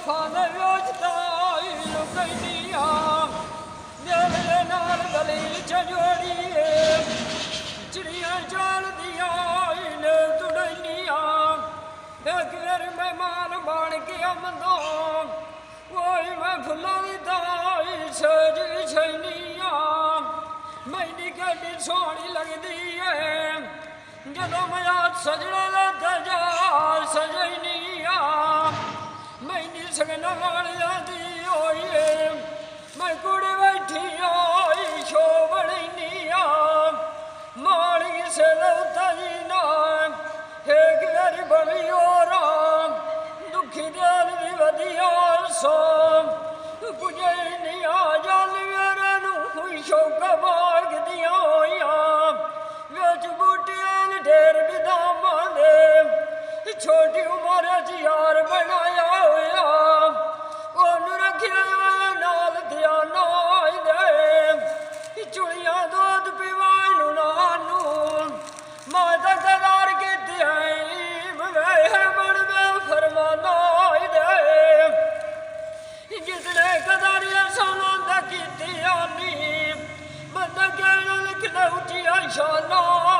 fun ਵੇਚਦਾ ਲੁਕਈਆਂ ਮੇਰੇ ਨਾਲ ਗਲੀ ਚ ਜੋੜੀਏ ਚਿੜੀਆਂ ਚੱਲਦੀਆਂ ਨੇ ਤੁੜਈਆਂ ਇੱਕ ਵਾਰ ਮਹਿਮਾਨ ਬਣ ਕੇ ਆਮਦਾ ਓਏ ਮੈਂ ਫੁੱਲਾਂ ਦੀ ਦਾਈ ਸਜ ਛਈਨੀਆਂ ਮੈਨੀ ਕਿੱਡੀ ਸੋਹਣੀ ਲੱਗਦੀ ਏ ਜਦੋਂ ਮੈਂ ਸਜਣਾ ਦਾ ਦਰਜਾ ਸਜਈਨੀਆਂ ਮੈਨੀ ਸਗਨ ਵਾਲਿਆਂ ਦੀ ਹੋਈਏ ਮੈਂ ਕੁੜੀ ਬੈਠੀ ਹੋਈ ਸ਼ੋਭਣੀਆਂ ਮਾੜੀ ਸਲਉਤਾ ਜੀ ਨਾ ਇੱਕ ਵਾਰੀ ਬਵੀ ਹੋਰਾਂ ਦੁਖੀ ਦਿਲ ਦੀ ਵਧੀਆ ਸੋ ਪੁਜਨੀਆਂ ਜਾਲੀਆਂ ਨੂੰ ਹੋਈ ਸ਼ੌਕਾ ਬਾਗਦੀਆਂ ਹੋਈਆਂ ਵਿੱਚ ਬੂਟਿਆਂ ਨੇ ਢੇਰ ਵਿਦਾਮਾਂ ਦੇ ਛੋਟੀ ਉਮਰ 'ਚ ਯਾਰ ਬਣਾਇਆ ਹੋਇਆ ਉਹਨੂੰ ਰੱਖਿਆ ਨਾਲ ਧਿਆਨਾਂ ਦੇ ਚੁੜੀਆਂ ਦੁੱਧ ਪੀਵਾਂ ਨੂੰ ਨਾਨੂੰ ਮਾਂ ਦਾ ਕਦਾਰ ਕੀਤੀ ਵੇ ਬਣਵੇ ਫਰਮਾਨਾ ਦੇ ਜਿਸਨੇ ਕਦਾਰੀਆਂ ਸੋਨਾ ਦਾ ਕੀਤੀ ਆਨੀ ਬੰਦਾ ਕਹਿਣ ਲਿਖਦਾ ਉੱਚੀਆਂ ਸ਼ਾਨਾਂ